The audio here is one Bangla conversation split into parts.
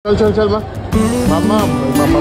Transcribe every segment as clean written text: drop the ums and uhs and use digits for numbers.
चल चल चल मामा मामा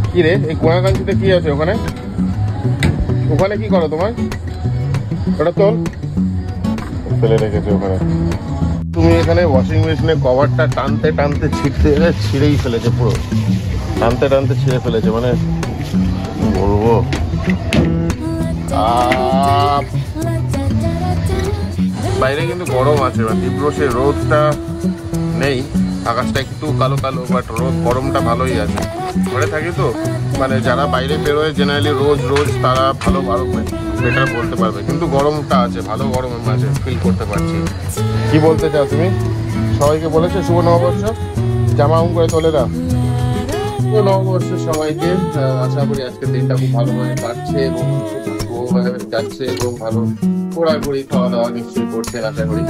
কি রে এই কোনাকাঞ্চিতে কি আছে ওখানে ওখানে কি করো তোমার ওটা তোল ফেলে রেখেছে ওখানে তুমি এখানে ওয়াশিং মেশিনে কভারটা টানতে টানতে ছিঁড়েই ফেলেছে পুরো টানতে টানতে ছিঁড়ে ফেলেছে মানে বলবো বাইরে কিন্তু গরম আছে তীব্র সে রোদটা নেই আকাশটা একটু কালো কালো বাট রোদ গরমটা ভালোই আছে ঘরে থাকি তো মানে যারা বাইরে বেরোয় জেনারেলি রোজ রোজ তারা ভালো বেটার বলতে পারবে কিন্তু গরমটা আছে ভালো গরমের মাঝে ফিল করতে পারছি কি বলতে চাও তুমি সবাইকে বলেছো শুভ নববর্ষ জামা করে তোলে না শুভ নববর্ষ সবাইকে আশা করি আজকের দিনটা খুব ভালোভাবে কাটছে এবং যাচ্ছে এবং ভালো ঘোরাঘুরি খাওয়া দাওয়া নিশ্চয়ই করছেন আশা করি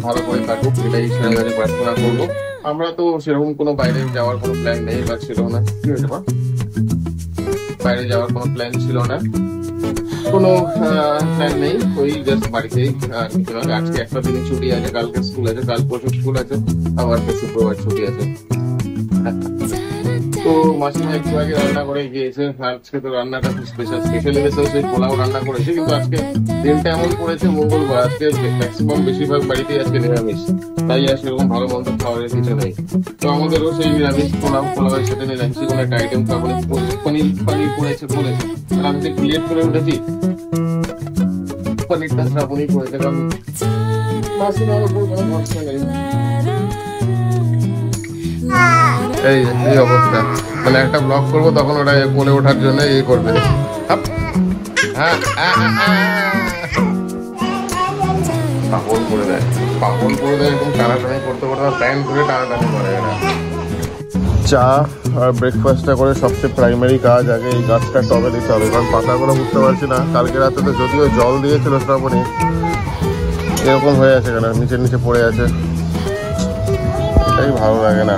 ভালো করে কাটুক এটাই সেনাগারে প্রার্থনা করবো আমরা তো সেরকম কোনো বাইরে যাওয়ার কোনো প্ল্যান নেই বা ছিল না কি হয়েছে মা বাইরে যাওয়ার কোনো প্ল্যান ছিল না কোনো প্ল্যান নেই ওই জাস্ট বাড়িতেই আজকে একটা দিনে ছুটি আছে কালকে স্কুল আছে কাল পরশু স্কুল আছে আবার শুক্রবার ছুটি আছে তো মাসিমা একটু আগে রান্না করে গিয়েছে আজকে তো রান্নাটা স্পেশালি সেই পোলাও রান্না করেছে কিন্তু আজকে দিনটা এমন পড়েছে মঙ্গলবার আজকে ম্যাক্সিমাম বেশিরভাগ বাড়িতেই আজকে নিরামিষ তাই আর সেরকম ভালো মন্দ খাওয়ার কিছু নেই তো আমাদেরও সেই নিরামিষ পোলাওয়ের সাথে নিরামিষ কোনো একটা আইটেম খাবো পনির করেছে বলেছে আর আমি ক্লিয়ার করে উঠেছি পনিরটা শ্রাবণী করেছে কারণ মাসিমার উপর কোনো ভরসা নেই এই অবস্থা মানে একটা ব্লগ করবো তখন ওটা কোলে ওঠার জন্য এই করবে পাগল করে দেয় এরকম টানাটানি করতে করতে প্যান্ট ধরে টানাটানি করে এরা চা আর ব্রেকফাস্টটা করে সবচেয়ে প্রাইমারি কাজ আগে এই গাছটা টবে দিতে হবে কারণ পাতাগুলো বুঝতে পারছি না কালকে রাতে তো যদিও জল দিয়েছিল শ্রাবণী এরকম হয়ে আছে কেন নিচে পড়ে আছে এটাই ভালো লাগে না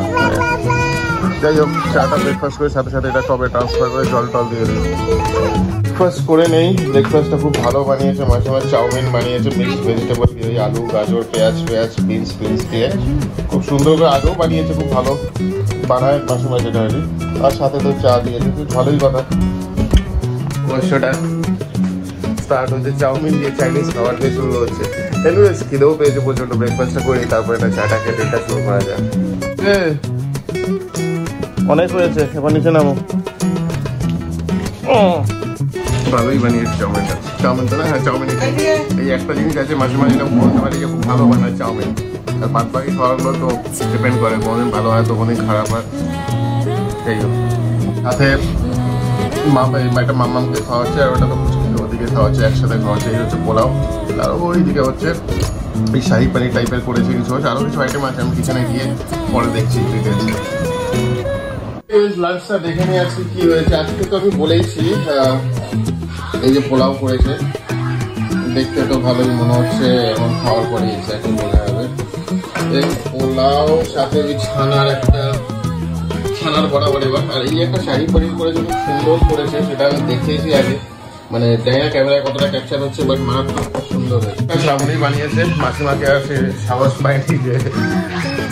যাই হোক চাটা ব্রেকফাস্ট করে সাথে সাথে এটা টবে ট্রান্সফার করে জল টল দিয়ে দিই ব্রেকফাস্ট করে নেই ব্রেকফাস্টটা খুব ভালো বানিয়েছে মাঝে মাঝে চাউমিন বানিয়েছে মিক্সড ভেজিটেবল দিয়ে আলু গাজর পেঁয়াজ বিনস দিয়ে খুব সুন্দর করে আলু বানিয়েছে খুব ভালো বানায় মাঝে মাঝে ডালি আর সাথে তো চা দিয়েছে খুব ভালোই কথা অবশ্যটা স্টার্ট হচ্ছে চাউমিন দিয়ে চাইনিজ খাবার দিয়ে শুরু হচ্ছে এনিওয়েজ খিদেও পেয়েছে প্রচন্ড ব্রেকফাস্টটা করে তারপরে এটা চাটা খেয়ে এটা শুরু করা যায় অনেক হয়েছে এবার নিচে নামো ভালোই বানিয়েছে চাউমিনটা না হ্যাঁ চাউমিন এই একটা জিনিস আছে মাঝে মাঝে এটা বলতে পারি যে খুব ভালো বানায় চাউমিন আর বাদ বাকি খাওয়াগুলো তো ডিপেন্ড করে কোনোদিন ভালো হয় তো কোনোদিন খারাপ হয় এই সাথে একটা মামামকে খাওয়া হচ্ছে আর ওটা তো ওদিকে খাওয়া হচ্ছে একসাথে খাওয়া হচ্ছে এই হচ্ছে পোলাও আর ওইদিকে হচ্ছে এই শাহি পানির টাইপের করেছে কিছু হচ্ছে আরও কিছু আইটেম আছে আমি কিচেনে গিয়ে পরে দেখছি ডিটেলসে লাঞ্চটা দেখে নিয়ে আজকে কি হয়েছে আজকে তো আমি বলেইছি এই যে পোলাও করেছে দেখতে তো ভালোই মনে হচ্ছে এবং খাওয়ার পরে এখন মনে হবে এই পোলাও সাথে ওই ছানার বরাবর এবার আর এই একটা শাহি পনির করে যদি সুন্দর করেছে সেটা আমি দেখেছি আগে মানে দেখা ক্যামেরায় কতটা ক্যাপচার হচ্ছে বাট মারাত্মক খুব সুন্দর হয়েছে শ্রাবণী বানিয়েছে মাসিমাকে আর সে সাহস পায়নি যে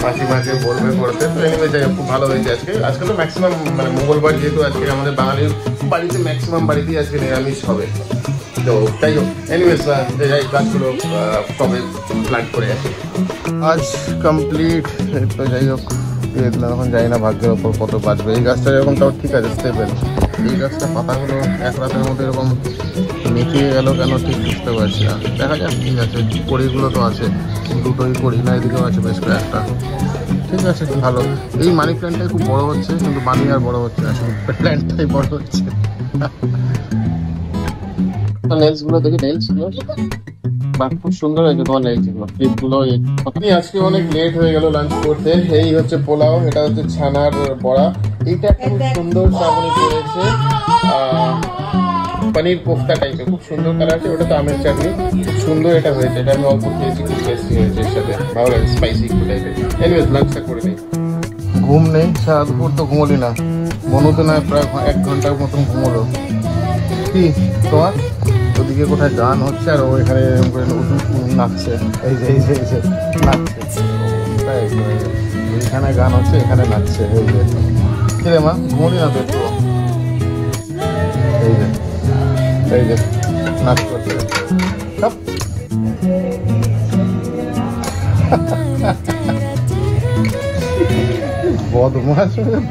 মাসিমাকে বলবে করতে তো এনিওয়ে যাই খুব ভালো হয়েছে আজকে তো ম্যাক্সিমাম মানে মঙ্গলবার যেহেতু আজকে আমাদের বাঙালির বাড়িতে ম্যাক্সিমাম বাড়িতেই আজকে নিরামিষ হবে তো তাই হোক এনিওয়েজ যাই কাজগুলো তবে প্ল্যান করে আসি আজ কমপ্লিট তো যাই হোক এখন যাই না ভাগ্যের ওপর কত বাঁচবে এই গাছটা এরকম তাও ঠিক আছে স্টেবল এই গাছটা পাতাগুলো এক রাতের মধ্যে এরকম মেকিয়ে গেল কেন ঠিক বুঝতে পারছি না দেখা যাক ঠিক আছে কড়িগুলো তো আছে দুটোই করি না এদিকেও আছে বেশ কয়েকটা ঠিক আছে ভালো এই মানি প্ল্যান্টটাই খুব বড় হচ্ছে কিন্তু মানি আর বড় হচ্ছে না প্ল্যান্টটাই বড় হচ্ছে নেলসগুলো দেখি নেলসগুলো খুব সুন্দর হয়েছে তোমার নেলসগুলো ক্লিপগুলো আজকে অনেক লেট হয়ে গেল লাঞ্চ করতে এই হচ্ছে পোলাও এটা হচ্ছে ছানার বড়া এইটা খুব সুন্দর শ্রাবণী করেছে पनीर कोफ्ता टाइप खूब सुंदर कलर है ওটা আমের চাটনি খুব সুন্দর এটা হয়েছে এটা আমি অল্প খেয়েছি খুব টেস্টি হয়েছে এর সাথে ভালো লাগে স্পাইসি একটু টাইপের এনিওয়েজ লাঞ্চটা করে নেই ঘুম নেই, সারা দুপুর তো ঘুমোলি না, মনে তো না প্রায় 1 ঘন্টার মতন ঘুমোলো। কি তোমার ওদিকে কোথায় গান হচ্ছে আর ও এখানে নাচছে, এই যে নাচছে, এখানে গান হচ্ছে এখানে নাচছে, এই যে কি রে মা ঘুমোলি না তো একটু, এই যে নাচ করছে সব।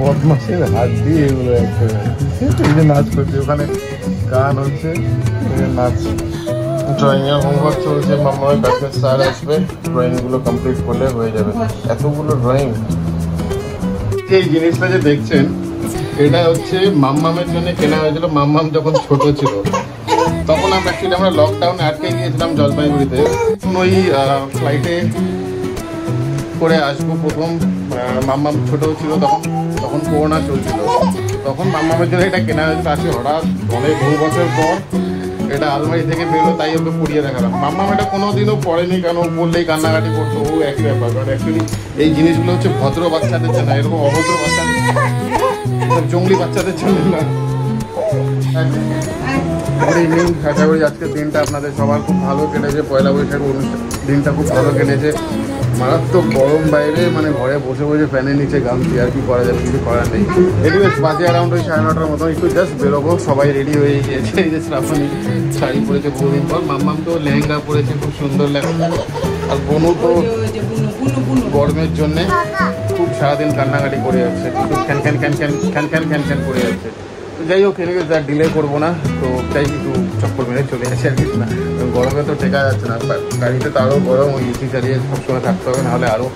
বদমাসের হাত দিয়ে এগুলো এই যে নাচ করছে, ওখানে গান হচ্ছে নাচ। ড্রয়িং এর হোমওয়ার্ক চলছে, মামার কাছে স্যার আসবে, ড্রয়িং গুলো কমপ্লিট করলে হয়ে যাবে। এতগুলো ড্রয়িং। এই জিনিসটা যে দেখছেন এটা হচ্ছে মাম্মামের জন্য কেনা হয়েছিল, মাম্মাম যখন ছোট ছিল তখন আমরা লকডাউনে আটকে গিয়েছিলাম জলপাইগুড়িতে। ওই ফ্লাইটে করে আসবো প্রথম, মাম্মাম ছোট ছিল তখন করোনা চলছিল, তখন মাম্মামের জন্য এটা কেনা হয়েছিল। আজকে হঠাৎ অনেক বহু বছর পর এটা আলমারি থেকে বেরোলো, তাই ওকে পড়িয়ে দেখালাম। মাম্মাম এটা কোনোদিনও পড়েনি, কেন বললেই কান্নাকাটি করতো, ও একই ব্যাপার। কারণ অ্যাকচুয়ালি এই জিনিসগুলো হচ্ছে ভদ্র বাচ্চাদের জন্য, এরকম অভদ্র বাচ্চাদের, জঙ্গলি বাচ্চাদের জন্য না। গুড ইভিনিং, আশা করি আজকের দিনটা আপনাদের সবার খুব ভালো কেটেছে। পয়লা বৈশাখ দিনটা খুব ভালো কেটেছে। মারাত্মক গরম বাইরে, মানে ঘরে বসে বসে ফ্যানের নিচে গামছি, আর কি করা যাবে, কিছু করার নেই। এনিওয়েজ বাজে অ্যারাউন্ড ওই 9:30টার মতো, একটু জাস্ট বেরোবো, সবাই রেডি হয়ে গিয়েছে। এই যে শ্রাবণী শাড়ি পরেছে বহুদিন পর, মাম্মাম তো লেহেঙ্গা পরেছে, খুব সুন্দর লাগছে। আর বনু তো গরমের জন্যে খুব সারাদিন কান্নাকাটি করে যাচ্ছে, কিন্তু খ্যান খ্যান করে যাচ্ছে। তো যাই হোক, এদিকে যা ডিলে করবো না, তো তাই একটু চক্কর মেরে চলে আসে আর কিছু না। গরমে তো টেকা যাচ্ছে না, গাড়িতে তো আরও গরম, ওই এসি চালিয়ে সবসময় থাকতে হবে, নাহলে আরও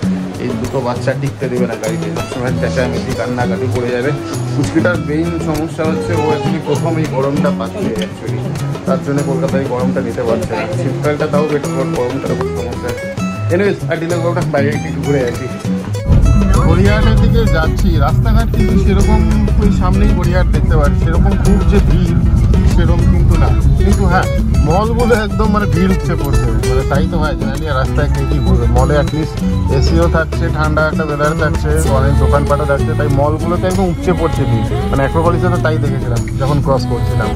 এই দুটো বাচ্চা টিকতে দেবে না গাড়িতে, সবসময় চেঁচামেচি কান্নাকাটি করে যাবে। পুচকিটার মেইন সমস্যা হচ্ছে ও অ্যাকচুয়ালি প্রথম এই গরমটা পাচ্ছে অ্যাকচুয়ালি, তার জন্য কলকাতায় গরমটা নিতে পারছে না। শীতকালটা তাও বেটার, গরমটার খুব সমস্যা। এনিওয়েজ আর ডিলে করবো না, বাইরে একটু ঘুরে আসি। গড়িয়াহাটের দিকে যাচ্ছি, রাস্তাঘাট কিন্তু সেরকম, ওই সামনেই গড়িয়াহাট দেখতে পাচ্ছি, সেরকম খুব যে ভিড় সেরকম কিন্তু না। কিন্তু হ্যাঁ, মলগুলো একদম মানে ভিড় উঠছে পড়ছে, মানে তাই তো হয় জেনারেলি রাস্তায় কে কী বলবে। মলে অ্যাটলিস্ট এসিও থাকছে, ঠান্ডা একটা ওয়েদার থাকছে, অনেক দোকানপাটও থাকছে, তাই মলগুলোতে একদম উপচে পড়ছে ভিড়। মানে অ্যাক্রোপলিসে তো তাই দেখেছিলাম যখন ক্রস করছিলাম।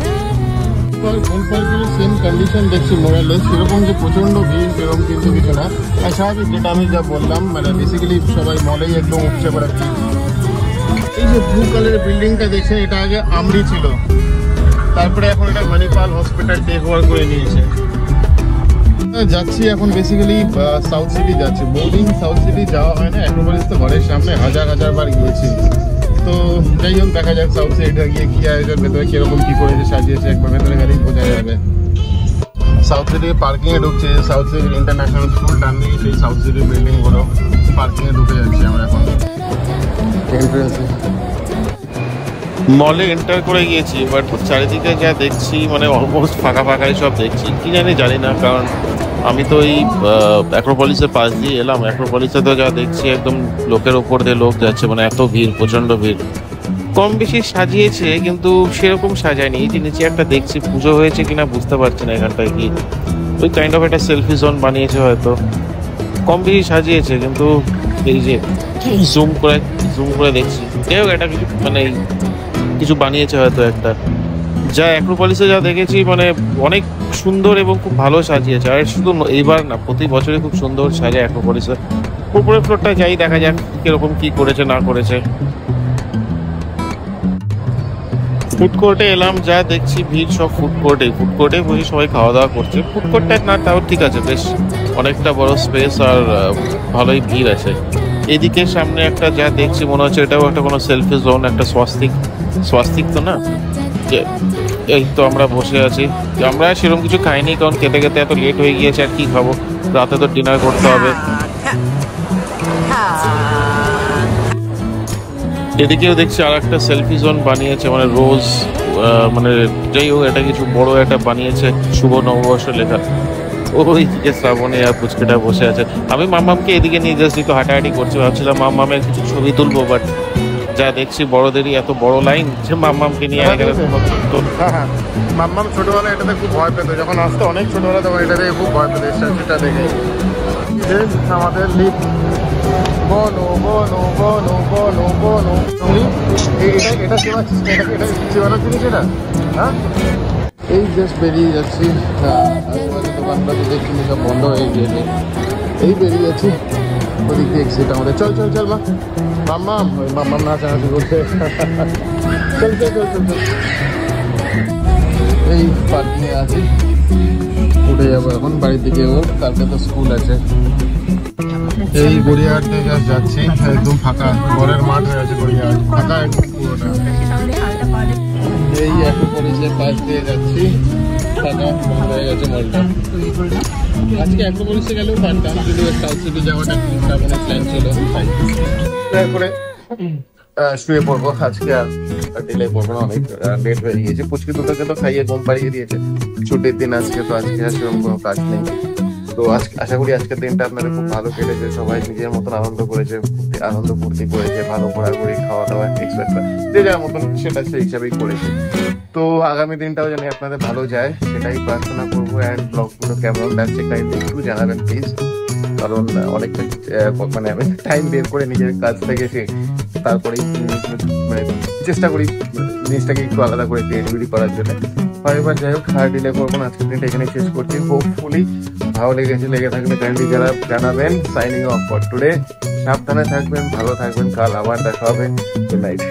সেম কন্ডিশন দেখছি মোরালে, সেরকম যে প্রচণ্ড ভিড় সেরকম কিন্তু কিছু না। আর স্বাভাবিক, যেটা আমি যা বললাম, মানে বেসিক্যালি সবাই মলেই একদম উপচে পড়ে ভিড়। এই যে ব্লু কালারের বিল্ডিংটা দেখছেন, এটা আগে আমরি ছিল, তারপরে এখন এটা মণিপাল হসপিটাল টেক ওভার করে নিয়েছে। যাচ্ছি এখন বেসিক্যালি সাউথ সিটি যাচ্ছি। বহুদিন সাউথ সিটি যাওয়া হয় না, অ্যাক্রোপলিস তো ঘরের সামনে হাজার বার গিয়েছি। তো যাই হোক, দেখা যাক সাউথ সিটিটা গিয়ে কী আয়োজন, ভেতরে কীরকম কী করেছে সাজিয়েছে, একবার ভেতরে গেলেই বোঝা যাবে। সাউথ সিটি পার্কিংয়ে ঢুকছে, south city international school turning, সেই সাউথ সিটির বিল্ডিংগুলো পার্কিংয়ে ঢুকে যাচ্ছি আমরা এখন এন্ট্রেন্সে। মলে এন্টার করে গিয়েছি, বাট চারিদিকে যা দেখছি মানে অলমোস্ট ফাঁকাই সব দেখছি। কি জানি না, কারণ আমি তো এই অ্যাক্রোপলিসের পাশ দিয়ে এলাম। অ্যাক্রোপলিসে তো যা দেখছি একদম লোকের ওপর দিয়ে লোক যাচ্ছে, মানে এত ভিড়, প্রচণ্ড ভিড়। কম বেশি সাজিয়েছে কিন্তু সেরকম সাজায়নি। এই যে নিচে একটা দেখছি, পুজো হয়েছে কিনা বুঝতে পারছি না এখানটায় কি, ওই কাইন্ড অফ একটা সেলফি জোন বানিয়েছে হয়তো, কম বেশি সাজিয়েছে। কিন্তু এই যে জুম করে দেখছি, যাই হোক এটা কিছু মানে কিছু বানিয়েছে হয়তো একটা। যা অ্যাক্রোপলিসে যা দেখেছি মানে অনেক সুন্দর এবং খুব ভালো সাজিয়েছে। আর শুধু এইবার না, প্রতি বছরই খুব সুন্দর সাজে অ্যাক্রোপলিসে। উপরের ফ্লোরটা যাই, দেখা যাক কিরকম কি করেছে না করেছে। ফুড কোর্টে এলাম, যা দেখছি ভিড় সব ফুড কোর্টে বসে সবাই খাওয়া দাওয়া করছে। ফুড কোর্টটা না তাও ঠিক আছে, বেশ অনেকটা বড় স্পেস আর ভালোই ভিড় আছে। এদিকে সামনে একটা যা দেখছি মনে হচ্ছে এটাও একটা কোনো সেলফি জোন, একটা স্বাস্তিক তো না, যে এই তো আমরা বসে আছি। আমরা সেরকম কিছু খাইনি, কারণ খেতে এত লেট হয়ে গিয়েছে, আর কি খাবো, রাতে তো ডিনার করতে হবে। এদিকেও দেখছি আর একটা সেলফি জোন বানিয়েছে, মানে রোজ, মানে যাই হোক এটা কিছু বড় একটা বানিয়েছে, শুভ নববর্ষ লেখা। ওই দিকে শ্রাবণী আর পুচকেটা বসে আছে। আমি মাম্মামকে এদিকে নিয়ে জাস্ট একটু হাঁটাহাঁটি করছি, ভাবছিলাম মাম্মামের কিছু ছবি তুলবো, বাট যা দেখছি বড়দেরই এত বড় লাইন যে মাম্মামকে নিয়ে গেলে। মাম্মাম ছোটবেলায় এটাতে খুব ভয় পেত, যখন আসতো অনেক ছোটবেলা তখন এটাতে খুব ভয় পেত স্ট্যাচুটা দেখে। আমাদের লিফট বনো বনো বনো বনো বনো। এটা চেনার জিনিস এটা, হ্যাঁ? এই জাস্ট বেরিয়ে যাচ্ছি, দোকানগুলো দেখছি সব বন্ধ হয়ে গিয়েছে। এই বেরিয়ে যাচ্ছি, ওদিক দিয়ে এক্সিট আমাদের। চল চল চল মাম্মাম, ওই মাম্মাম নাচানাচি করছে। চল চল চল চল চল। এই পার্কিংয়ে আছি, উঠে যাবো এখন বাড়ির দিকে। ওর কালকে তো স্কুল আছে। এই গড়িয়াহাট দিয়ে যাচ্ছি, একদম ফাঁকা, ঘরের মাঠ হয়ে আছে গড়িয়াহাট, ফাঁকা একদম পুরোটা। এই অ্যাক্রোপলিসের পাশ দিয়ে যাচ্ছি, ফাঁকা বন্ধ হয়ে গেছে মলটা। আজকে অ্যাক্রোপলিসে গেলেও পারতাম, কিন্তু সাউথ সিটি যাওয়াটা একটা মানে প্ল্যান ছিল, তারপরে শুয়ে পড়বো। আজকে আর ডিলে করবো না, অনেক লেট হয়ে গিয়েছে। পুচকি দুটোকে তো খাইয়ে ঘুম পাড়িয়ে দিয়েছে, ছুটির দিন আজকে, তো আজকে আর সেরকম কোনো কাজ নেই। তো আশা করি আজকের দিনটা আপনাদের খুব ভালো কেটেছে, সবাই নিজের মতন আনন্দ করেছে, আনন্দ ফুর্তি করেছে, ভালো ঘোরাঘুরি, খাওয়া দাওয়া এক্সেট্রা, যে যার মতন সেটা সেই হিসাবেই করেছে। তো আগামী দিনটাও যেন আপনাদের ভালো যায় সেটাই প্রার্থনা করবো। অ্যান্ড ব্লগগুলো কেমন লাগছে কাইন্ডলি একটু জানাবেন প্লিজ, কারণ অনেকটা মানে আমি টাইম বের করে নিজের কাজ থেকে তারপরেই মানে চেষ্টা করি জিনিসটাকে একটু আলাদা করে ক্রিয়েটিভিটি করার জন্য। এবার যাই হোক, আর ডিলে করবো না, আজকের দিনটা এখানে শেষ করছি। হোপফুলি ভালো লেগে থাকলে কাইন্ডলি যারা জানাবেন। Signing off for today. সাবধানে থাকবেন, ভালো থাকবেন, কাল আবার দেখা হবে। Good night.